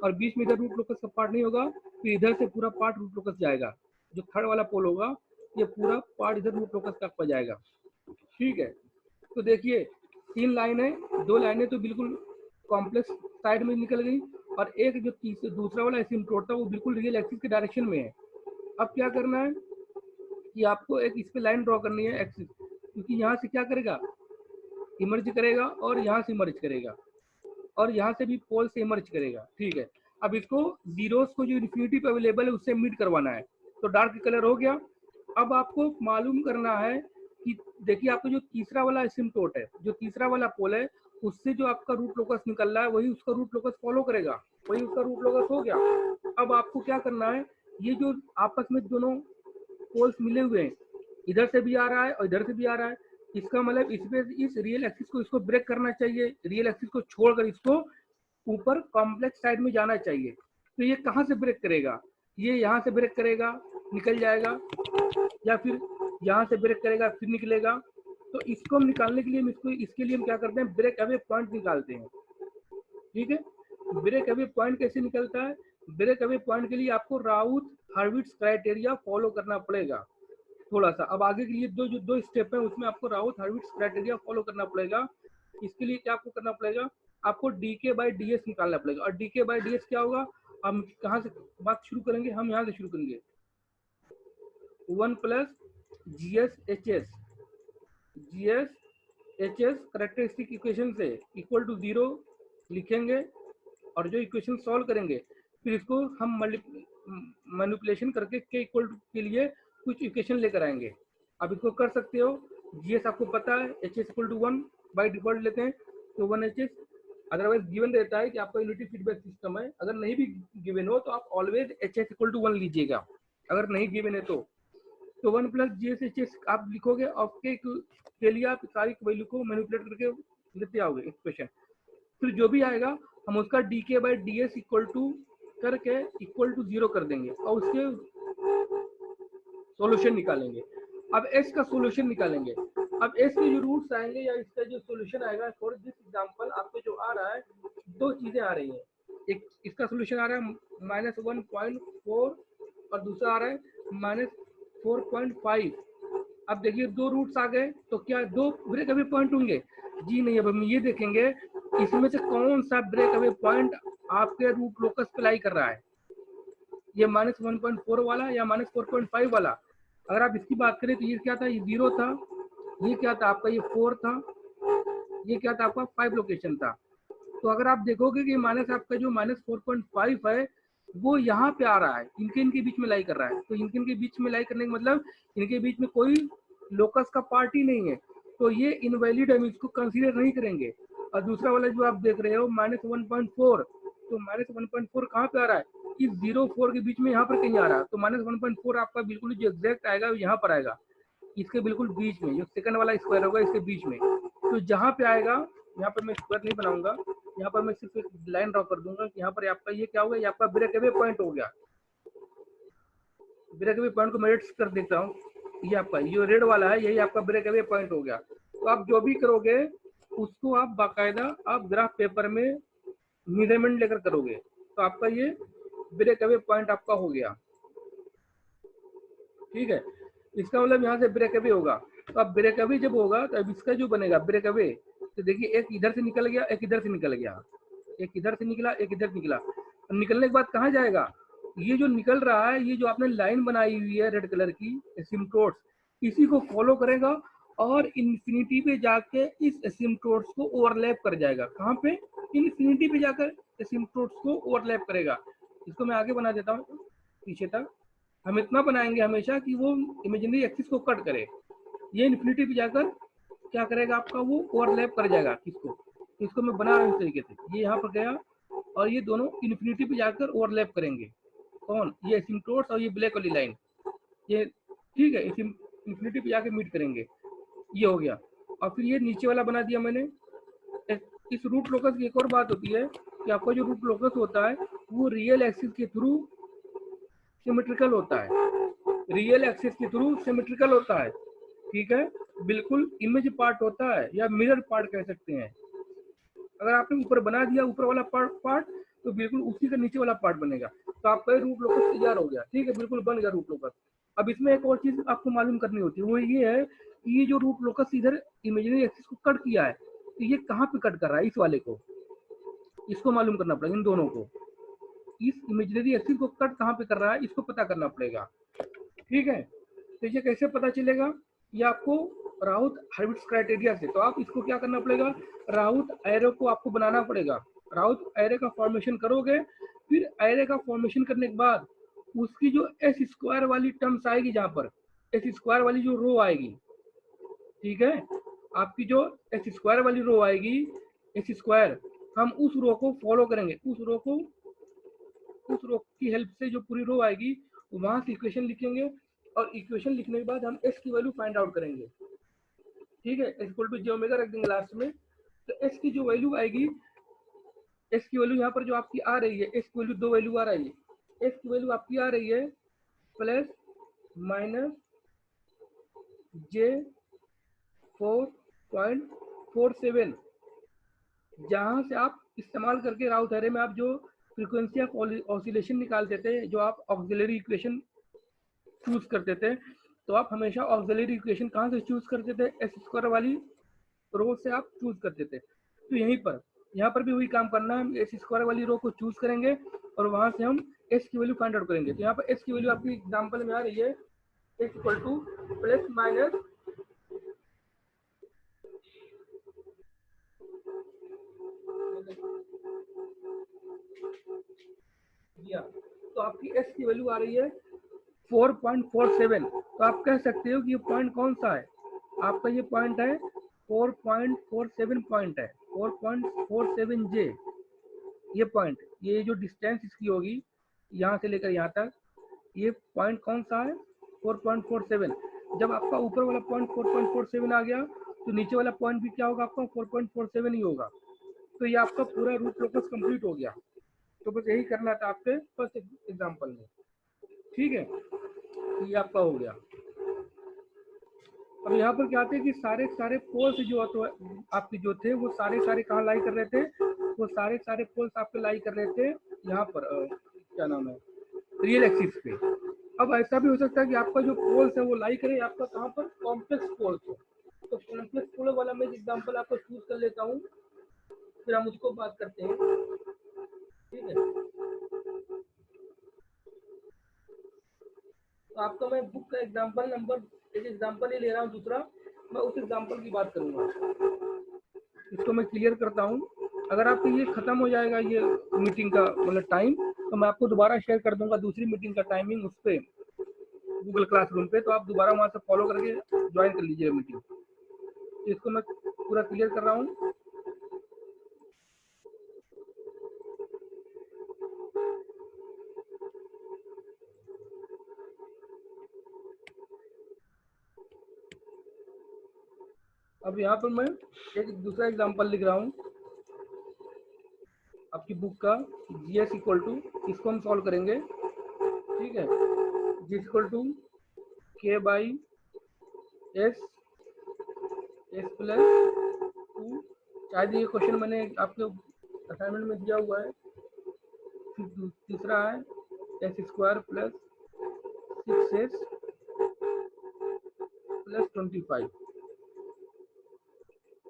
और बीच में इधर रूट लोकस का पार्ट नहीं होगा, फिर इधर से पूरा पार्ट रूट लोकस जाएगा। जो थर्ड वाला पोल होगा ये पूरा पार्ट इधर रूट लोकस का जाएगा, ठीक है। तो देखिए 3 लाइन है, 2 लाइनें तो बिल्कुल कॉम्प्लेक्स साइड में निकल गई और एक जो दूसरा वाला एसिम्प्टोट था वो बिल्कुल रियल एक्सिस के डायरेक्शन में है। अब क्या करना है कि आपको एक इस पे लाइन ड्रॉ करनी है एक्सिस, क्योंकि यहाँ से क्या करेगा, इमर्ज करेगा और यहाँ से इमर्ज करेगा और यहाँ से भी पोल से इमर्ज करेगा। ठीक है, अब इसको जीरोस को जो इन्फिनिटी पे अवेलेबल है उससे मीट करवाना है। तो डार्क कलर हो गया। अब आपको मालूम करना है कि देखिए आपका जो तीसरा वाला एसिम्प्टोट है, जो तीसरा वाला पोल है, उससे जो आपका रूट लोकस निकल रहा है वही उसका रूट लोकस फॉलो करेगा, वही उसका रूट लोकस हो गया। अब आपको क्या करना है, ये जो आपस में दोनों पोल्स मिले हुए हैं, इधर से भी आ रहा है और इधर से भी आ रहा है, इसका मतलब इस रियल एक्सिस को इसको ब्रेक करना चाहिए, रियल एक्सिस को छोड़कर इसको ऊपर कॉम्प्लेक्स साइड में जाना चाहिए। तो ये कहाँ से ब्रेक करेगा, ये यहाँ से ब्रेक करेगा, निकल जाएगा, या फिर यहाँ से ब्रेक करेगा फिर निकलेगा। तो इसको हम निकालने के लिए इसके लिए हम क्या करते हैं, ब्रेक अवे पॉइंट निकालते हैं। ठीक है, ब्रेक अवे पॉइंट कैसे निकलता है, ब्रेक अवे पॉइंट के लिए आपको राउथ हर्विट्ज क्राइटेरिया फॉलो करना पड़ेगा थोड़ा सा। अब आगे के लिए जो दो स्टेप है उसमें आपको राउथ हर्विट्ज क्राइटेरिया फॉलो करना पड़ेगा। इसके लिए क्या आपको करना पड़ेगा, आपको डीके बाई डीएस निकालना पड़ेगा। और डीके बाई डीएस क्या होगा, हम कहाँ से बात शुरू करेंगे, हम यहाँ से शुरू करेंगे, 1 plus GS H S characteristic equation से इक्वल टू 0 लिखेंगे और जो इक्वेशन सॉल्व करेंगे फिर इसको हम मैनिपुलेशन करके के इक्वल टू के लिए कुछ इक्वेशन लेकर आएंगे। अब इसको कर सकते हो, जीएस आपको पता है, H s equal to 1 by default लेते हैं तो 1 एच एस। अदरवाइज गिवन रहता है कि आपका यूनिटी फीडबैक सिस्टम है, अगर नहीं भी गिवन हो तो आप always H s equal to 1 लीजिएगा, अगर नहीं गिवन है तो 1 plus G s H s आप लिखोगे और के लिए आप सारी वैल्यू को मैनिपुलेट करके लेते आओगे इक्वेशन। फिर जो भी आएगा हम उसका d k by d s equal to करके इक्वल टू 0 कर देंगे और उसके सॉल्यूशन निकालेंगे। अब एस का सॉल्यूशन निकालेंगे। अब एस के जो रूट्स आएंगे या इसका जो सॉल्यूशन आएगा, फॉर दिस एग्जांपल आपको जो आ रहा है, दो चीजें आ रही हैं, एक इसका सॉल्यूशन आ रहा है -1.4 और दूसरा आ रहा है -4.5। अब देखिए दो रूट्स आ गए तो क्या दो ब्रेक अवे पॉइंट होंगे? जी नहीं। अब हम ये देखेंगे इसमें से कौन सा ब्रेक अवे पॉइंट आपके रूट लोकस पे लाई कर रहा है, ये -1.4 वाला या -4.5 वाला। अगर आप इसकी बात करें तो ये क्या था, ये 0 था, ये क्या था आपका, ये 4 था, ये क्या था आपका 5 लोकेशन था। तो अगर आप देखोगे कि माइनस आपका जो -4.5 है वो यहाँ पे आ रहा है, इनके बीच में लाई कर रहा है। तो इनके बीच में लाई करने का मतलब इनके बीच में कोई लोकस का पार्ट ही नहीं है, तो ये इनवैलिड हम इसको कंसीडर नहीं करेंगे। और दूसरा वाला जो आप देख रहे हो -1.4, तो -1.4 कहाँ पे आ रहा है, इस 0-4 के बीच में यहाँ पर कहीं आ रहा है। तो -1.4 आपका बिल्कुल जो एग्जैक्ट आएगा यहाँ पर आएगा, इसके बिल्कुल बीच में, जो सेकंड वाला स्क्वायर होगा इसके बीच में। तो जहाँ पे आएगा, यहाँ पर मैं स्क्वायर नहीं बनाऊंगा, यहाँ पर मैं सिर्फ एक लाइन ड्रॉ कर दूंगा कि यहाँ पर आपका ये क्या होगा, ये आपका ब्रेक अवे पॉइंट हो गया। ब्रेक अवे पॉइंट को मैं रेड कर देता हूँ, ये आपका जो रेड वाला है यही आपका ब्रेक अवे पॉइंट हो गया। तो आप जो भी करोगे उसको आप बाकायदा आप ग्राफ पेपर में मेजरमेंट लेकर करोगे, तो आपका ये ब्रेक अवे पॉइंट आपका हो गया। ठीक है, इसका मतलब यहाँ से ब्रेक अवे होगा। तो अब ब्रेक अवे जब होगा तो अब इसका जो बनेगा ब्रेक अवे, तो देखिए एक इधर से निकल गया, एक इधर से निकल गया, एक इधर से निकला, एक इधर निकला। अब निकलने के बाद कहाँ जाएगा, ये जो निकल रहा है, ये जो आपने लाइन बनाई हुई है रेड कलर की एसिम्प्टोट्स, इसी को फॉलो करेगा और इन्फिनिटी पे जाके इस एसिम्प्टोट्स को ओवरलैप कर जाएगा। कहाँ पे, इन्फिनिटी पे जाकर एसिम्प्टोट्स को ओवरलैप करेगा। इसको मैं आगे बना देता हूँ पीछे तक। हम इतना बनाएंगे हमेशा कि वो इमेजिनरी एक्सिस को कट करे, ये इन्फिनिटी पे जाकर क्या करेगा आपका, वो ओवरलैप कर जाएगा किसको, इसको मैं बना रहा हूँ इस तरीके से, ये यहाँ पर गया और ये दोनों इन्फिनिटी पे जाकर ओवरलैप करेंगे। कौन, ये एसिम्प्टोट्स और ये ब्लैक वाली लाइन, ये ठीक है, इन्फिनिटी पे जाकर मीट करेंगे, ये हो गया। और फिर ये नीचे वाला बना दिया मैंने। इस रूट लोकस की एक और बात होती है कि आपका जो रूट लोकस होता है वो रियल एक्सिस के थ्रू सिमेट्रिकल होता है, रियल एक्सिस के थ्रू सिमेट्रिकल होता है। ठीक है, बिल्कुल इमेज पार्ट होता है या मिरर पार्ट कह सकते हैं। अगर आपने ऊपर बना दिया ऊपर वाला पार्ट तो बिल्कुल उसी का नीचे वाला पार्ट बनेगा। तो आपका रूट लोकस तैयार हो गया। ठीक है, बिल्कुल बन गया रूट लोकस। अब इसमें एक और चीज आपको मालूम करनी होती है, वो ये है कि ये जो रूट लोकस इधर इमेजिनरी एक्सिस को कट किया है, तो ये कहाँ पे कट कर रहा है, इस वाले को, इसको मालूम करना पड़ेगा, इन दोनों को, इस इमेजिनरी एक्सिस को कट कहाँ पे कर रहा है इसको पता करना पड़ेगा। ठीक है, तो ये कैसे पता चलेगा, ये आपको राउथ हर्विट्ज क्राइटेरिया से, तो आप इसको क्या करना पड़ेगा, राउथ एरे को आपको बनाना पड़ेगा। राउथ एरे का फॉर्मेशन करोगे, फिर एरे का फॉर्मेशन करने के बाद उसकी जो एस स्क्वायर वाली टर्म्स आएगी, जहाँ पर एस स्क्वायर वाली जो रो आएगी, ठीक है, आपकी जो एस स्क्वायर वाली रो आएगी, एस स्क्वायर, हम उस रो को फॉलो करेंगे, उस रो की हेल्प से जो पूरी रो आएगी वहां से इक्वेशन लिखेंगे, और इक्वेशन लिखने के बाद हम एस की वैल्यू फाइंड आउट करेंगे। ठीक है, s equal to j omega रख देंगे लास्ट में, तो एस की जो वैल्यू आएगी, एस की वैल्यू यहाँ पर जो आपकी आ रही है, एस की वैल्यू 2 वैल्यू आ रही है, एस की वैल्यू आपकी आ रही है प्लस माइनस जे 4.47, जहां से आप इस्तेमाल करके राउथ एरे में आप जो फ्रीक्वेंसी ऑफ ऑसिलेशन निकालते थे, जो आप ऑक्सिलरी इक्वेशन चूज करते थे, तो आप हमेशा ऑक्सिलरी इक्वेशन कहाँ से चूज करते थे, एस स्क्वायर वाली रो से आप चूज करते थे। तो यहाँ पर भी वही काम करना है, हम एस स्क्वायर वाली रो को चूज करेंगे और वहां से हम एस की वैल्यू फाइंड आउट करेंगे। तो यहाँ पर एस की वैल्यू आपकी एग्जाम्पल में आ रही है s equal two plus minus तो आपकी एस की वैल्यू आ रही है 4.47। तो आप कह सकते हो कि ये पॉइंट कौन सा है, आपका ये पॉइंट है 4.47 पॉइंट है, 4.47 जे, ये पॉइंट, ये जो डिस्टेंस इसकी होगी यहाँ से लेकर यहाँ तक, ये पॉइंट कौन सा है 4.47। जब आपका ऊपर वाला पॉइंट 4.47 आ गया तो नीचे वाला पॉइंट भी क्या होगा, आपका 4.47 ही होगा। तो ये आपका पूरा रूट लोकस कंप्लीट हो गया। तो बस यही करना था आपके फर्स्ट एग्जांपल में। ठीक है, ये आपका हो गया। अब यहाँ पर क्या थे कि सारे पोल्स जो तो आपके जो थे वो सारे कहाँ लाई कर रहे थे, वो सारे पोल्स आपके लाई कर रहे थे यहाँ पर क्या नाम है, रियल एक्सिस पे। अब ऐसा भी हो सकता है कि आपका जो पोल्स है वो लाई करे आपका कहाँ पर, कॉम्प्लेक्स पोल्स हो। तो कॉम्प्लेक्स पोल वाला मैं एग्जाम्पल आपको चूज कर लेता हूँ, फिर हम उसको बात करते हैं। ठीक है, तो आपका मैं बुक का एग्जाम्पल नंबर एक एग्जाम्पल ही ले रहा हूँ, दूसरा मैं उस एग्जाम्पल की बात करूंगा। इसको मैं क्लियर करता हूँ। अगर आपको ये खत्म हो जाएगा ये मीटिंग का मतलब टाइम, तो मैं आपको दोबारा शेयर कर दूंगा दूसरी मीटिंग का टाइमिंग उस पर गूगल क्लासरूम पे, तो आप दोबारा वहां से फॉलो करके ज्वाइन कर लीजिए मीटिंग। तो इसको मैं पूरा क्लियर कर रहा हूँ। अब यहाँ पर मैं एक दूसरा एग्जांपल लिख रहा हूँ आपकी बुक का, GS इक्वल टू, इसको हम सॉल्व करेंगे। ठीक है, G equal to K by s plus 2, शायद ये क्वेश्चन मैंने आपके असाइनमेंट में दिया हुआ है। फिर तीसरा है S square plus 6s plus 25,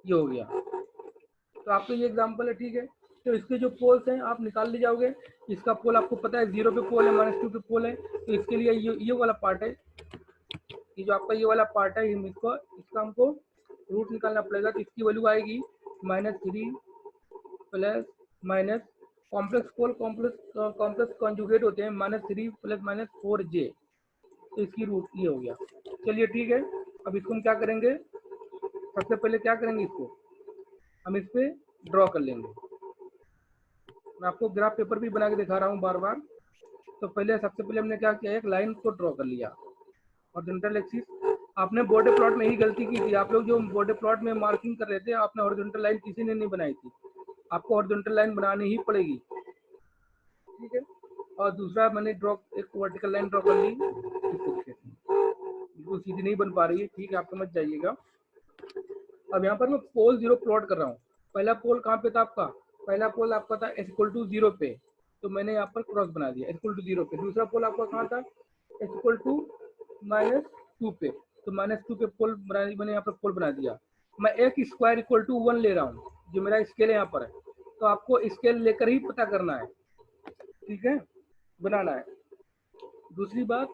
ये हो गया। तो आपको ये एग्जांपल है। ठीक है, तो इसके जो पोल्स हैं आप निकाल ले जाओगे। इसका पोल आपको पता है 0 पे पोल है, -2 पे पोल है, तो इसके लिए ये वाला पार्ट है, ये जो आपका ये वाला पार्ट है, इसका हमको रूट निकालना पड़ेगा। तो इसकी वैल्यू आएगी -3 plus minus complex pole, complex conjugate होते हैं, -3 प्लस -4j, तो इसकी रूट ये हो गया। चलिए ठीक है, अब इसको हम क्या करेंगे, सबसे पहले क्या करेंगे, इसको हम इस पे ड्रॉ कर लेंगे। मैं आपको ग्राफ पेपर भी बना के दिखा रहा हूँ बार बार। तो पहले सबसे पहले हमने क्या किया, एक लाइन को ड्रॉ कर लिया हॉरिजॉन्टल एक्सिस। आपने बॉर्डर प्लॉट में ही गलती की थी, आप लोग जो बॉर्डर प्लॉट में मार्किंग कर रहे थे, आपने हॉरिजॉन्टल लाइन किसी ने नहीं बनाई थी, आपको हॉरिजॉन्टल लाइन बनानी ही पड़ेगी। ठीक है, और दूसरा मैंने ड्रॉ एक वर्टिकल लाइन ड्रॉ कर ली, बिल्कुल सीधी नहीं बन पा रही है, ठीक है, आप समझ जाइएगा। अब यहाँ पर मैं पोल 0 प्लॉट कर रहा हूँ। पहला पोल कहाँ पे था आपका, पहला पोल आपका था s इक्वल टू 0 पे, तो मैंने यहाँ पर क्रॉस बना दिया s इक्वल टू 0 पे। दूसरा पोल आपका कहाँ था, s इक्वल टू -2 पे, तो -2 पे पोल मैंने यहाँ पर पोल बना दिया। मैं एक स्क्वायर इक्वल टू 1 ले रहा हूँ, जो मेरा स्केल यहाँ पर है, तो आपको स्केल लेकर ही पता करना है, ठीक है, बनाना है। दूसरी बात,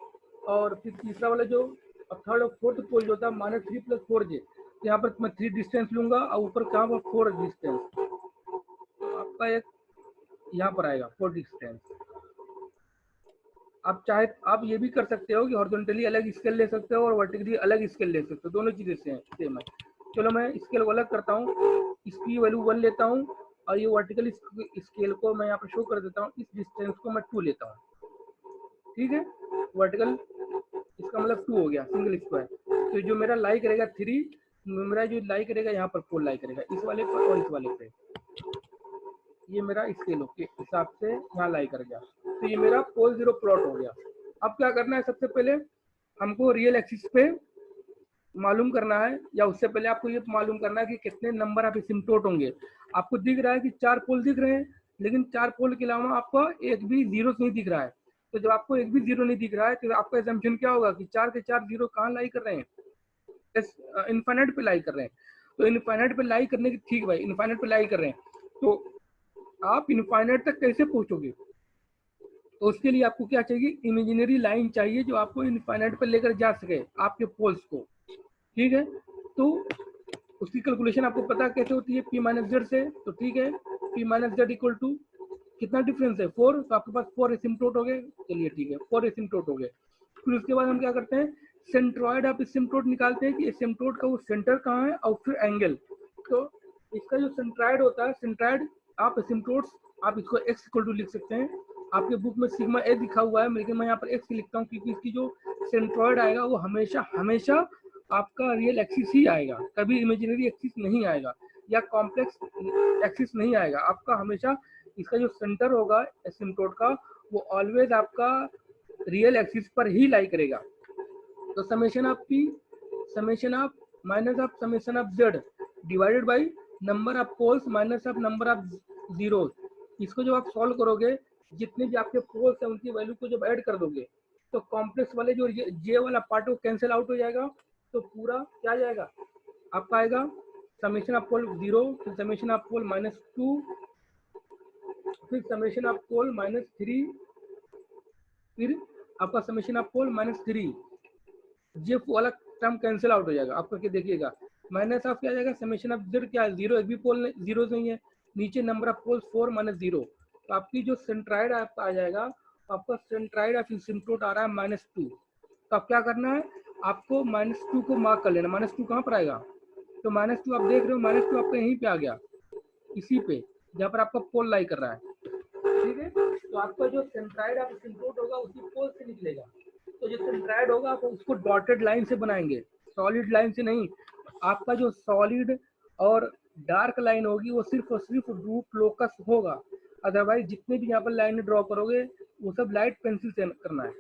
और फिर तीसरा वाला जो थर्ड और फोर्थ पोल जो होता है -3 + 4j, तो यहाँ पर मैं 3 डिस्टेंस लूंगा और ऊपर कहाँ पर 4 डिस्टेंस, तो आपका एक यहाँ पर आएगा 4 डिस्टेंस। आप चाहे आप ये भी कर सकते हो कि हॉरिजॉन्टली अलग स्केल ले सकते हो और वर्टिकली अलग स्केल ले सकते हो, दोनों चीजें सेम है। चलो मैं स्केल को अलग करता हूँ, इसकी वैल्यू 1 लेता हूँ और ये वर्टिकल स्केल को मैं यहाँ पर शो कर देता हूँ, इस डिस्टेंस को मैं 2 लेता हूँ, ठीक है। वर्टिकल इसका मतलब 2 हो गया सिंगल स्क्वायर। तो जो मेरा लाई करेगा 3, मेरा जो लाई करेगा यहाँ पर 4 लाई करेगा, इस वाले पर और इस वाले पे, ये मेरा स्केल के हिसाब से यहाँ लाई कर गया। तो ये मेरा पोल 0 प्लॉट हो गया। अब क्या करना है, सबसे पहले हमको रियल एक्सिस पे मालूम करना है, या उससे पहले आपको ये मालूम करना है कि कितने नंबर ऑफ एसिम्प्टोट होंगे। आपको दिख रहा है कि 4 पोल दिख रहे हैं, लेकिन 4 पोल के अलावा आपको एक भी जीरो नहीं दिख रहा है। तो जब आपको एक भी जीरो नहीं दिख रहा है तो आपका असम्पशन क्या होगा कि 4 के 4 जीरो कहाँ लाई कर रहे हैं, इनफाइनाइट पे लाई कर रहे हैं। तो इनफाइनाइट पे लाई करने की, ठीक भाई, इनफाइनाइट पे लाई कर रहे हैं, तो आप इनफाइनाइट तक कैसे पहुंचोगे? तो उसके लिए आपको क्या चाहिए, इमेजिनरी लाइन चाहिए जो आपको इनफाइनाइट पे लेकर जा सके आपके पोल्स को, ठीक है। तो उसकी कैलकुलेशन आपको पता कैसे होती है, p - z से। तो ठीक है, p - z इक्वल टू कितना डिफरेंस है 4, तो आपके पास 4 एसिम्प्टोट हो गए। चलिए ठीक है, 4 एसिम्प्टोट हो गए। फिर उसके बाद हम क्या करते हैं, सेंट्रॉइड ऑफ एसिम्प्टोट निकालते हैं कि एसिम्प्टोट का वो सेंटर कहाँ है और फिर एंगल। तो इसका जो सेंट्रॉइड होता है, सेंट्रॉइड ऑफ एसिम्प्टोट्स, आप इसको x इक्वल टू लिख सकते हैं। आपके बुक में सिग्मा a लिखा हुआ है, लेकिन मैं यहाँ पर x लिखता हूँ क्योंकि इसकी जो सेंट्रॉइड आएगा वो हमेशा आपका रियल एक्सिस ही आएगा, कभी इमेजिनरी एक्सिस नहीं आएगा या कॉम्प्लेक्स एक्सिस नहीं आएगा। आपका हमेशा इसका जो सेंटर होगा एसिम्प्टोट का, वो ऑलवेज आपका रियल एक्सिस पर ही लाई करेगा। तो summation of p summation of minus of summation of z divided by number of poles minus of number of zeros. इसको जब आप सॉल्व करोगे, जितने भी आपके पोल्स हैं उनकी वैल्यू को जब ऐड कर दोगे, तो कॉम्प्लेक्स वाले जो जे वाला पार्ट वो कैंसिल आउट हो जाएगा। तो पूरा क्या आ जाएगा आपका, आएगा समेशन ऑफ पोल 0, फिर समेशन ऑफ पोल -2, फिर समेशन ऑफ पोल -3, फिर आपका समेशन ऑफ पोल -3। ये वाला टर्म कैंसिल आउट हो जाएगा। आप करके देखिएगा, माइनस ऑफ क्या आ जाएगा, समेशन ऑफ जेड क्या है 0, एक भी पोल जीरो नहीं है, नीचे नंबर ऑफ पोल्स 4 - 0। तो आपकी जो सेंट्राइड आपका आ जाएगा, आपका सेंट्राइड ऑफ एसिम्प्टोट आ रहा है -2। तो आप क्या करना है, आपको -2 को मार्क कर लेना। -2 कहाँ पर आएगा, तो -2 आप देख रहे हो, -2 आपका यहीं पे आ गया, इसी पे जहाँ पर आपका पोल लाई कर रहा है, ठीक है। तो आपका जो सेंट्राइड ऑफ एसिम्प्टोट होगा उसी पोल से निकलेगा। तो जो सेंट्राइड होगा आप उसको डॉटेड लाइन से बनाएंगे, सॉलिड लाइन से नहीं। आपका जो सॉलिड और डार्क लाइन होगी वो सिर्फ और सिर्फ रूट लोकस होगा, अदरवाइज जितने भी यहाँ पर लाइन ड्रॉ करोगे वो सब लाइट पेंसिल से करना है।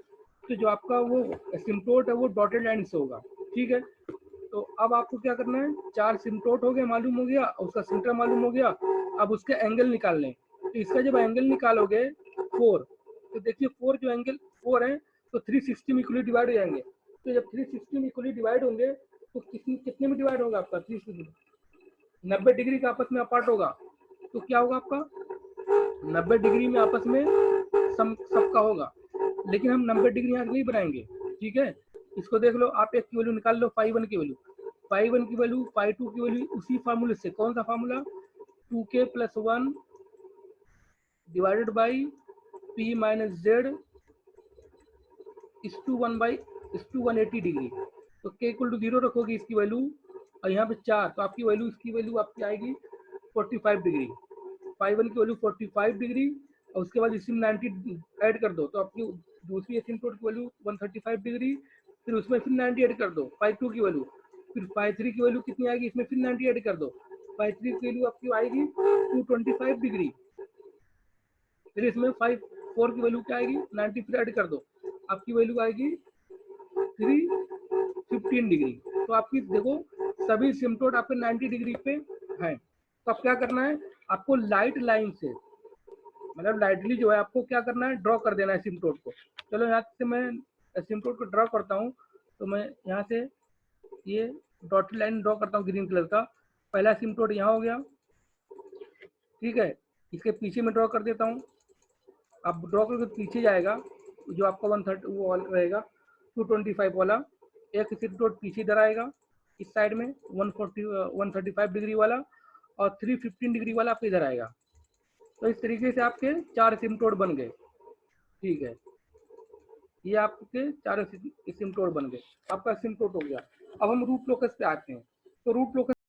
तो जो आपका वो एसिम्प्टोट है वो डॉटेड लाइन से होगा, ठीक है। तो अब आपको क्या करना है, 4 सिम्प्टोट हो गए, मालूम हो गया, उसका सेंटर मालूम हो गया। अब उसके एंगल निकाल लें। तो इसका जब एंगल निकालोगे 4, तो देखिए 4 जो एंगल 4 है तो 360 में इक्वली डिवाइड हो जाएंगे। तो जब 360 में इक्वली डिवाइड होंगे तो कितने में डिवाइड होगा आपका, 360 90 डिग्री का आपस में अपार्ट होगा। तो क्या होगा आपका 90 डिग्री में आपस में सबका होगा, लेकिन हम 90 डिग्री यहाँ नहीं बनाएंगे, ठीक है। इसको देख लो, आप एक की वैल्यू निकाल लो, φ1 की वैल्यू, φ1 की वैल्यू, φ2 की वैल्यू, उसी फार्मूले से। कौन सा formula, 2k + 1 divided by p - z इस टू 180 डिग्री। तो k = 0 रखोगे इसकी वैल्यू, और यहाँ पे 4, तो आपकी वैल्यू, इसकी वैल्यू आपकी आएगी 45 डिग्री। φ1 की वैल्यू 45 डिग्री, और उसके बाद इसमें 90 ऐड कर दो, तो आपकी दूसरी एसिम्प्टोट की वैल्यू 135 डिग्री, फिर उसमें फिर 90 ऐड कर दो, φ2 की वैल्यू, फिर φ3 की वैल्यू कितनी आएगी, इसमें फिर 90 ऐड कर दो, φ3 की वैल्यू आपकी आएगी 225 डिग्री, फिर इसमें 4 की वैल्यू क्या आएगी 90, फिर ऐड कर दो, आपकी वैल्यू आएगी 315 डिग्री। तो आपकी देखो सभी सिम्प्टोट आपके 90 डिग्री पे हैं। तो अब क्या करना है, आपको लाइट लाइन से, मतलब लाइटली जो है आपको क्या करना है, ड्रॉ कर देना है सिम्प्टोट को। चलो यहाँ से मैं सिम्प्टोट को ड्रॉ करता हूँ। तो मैं यहाँ से ये डॉटेड लाइन ड्रॉ करता हूँ ग्रीन कलर का। पहला सिम्टोड यहाँ हो गया, ठीक है। इसके पीछे में ड्रॉ कर देता हूँ। अब ड्रॉ करके पीछे जाएगा, जो आपका 130 वो रहेगा 225 वाला, एक सिम्टोड पीछे इधर आएगा इस साइड में 135 डिग्री वाला, और 315 डिग्री वाला आपके इधर आएगा। तो इस तरीके से आपके 4 सिम्टोड बन गए, ठीक है। ये आपके 4 सिम्टोड बन गए, आपका सिम्टोड हो गया। अब हम रूट लोकस पे आते हैं। तो रूट लोकस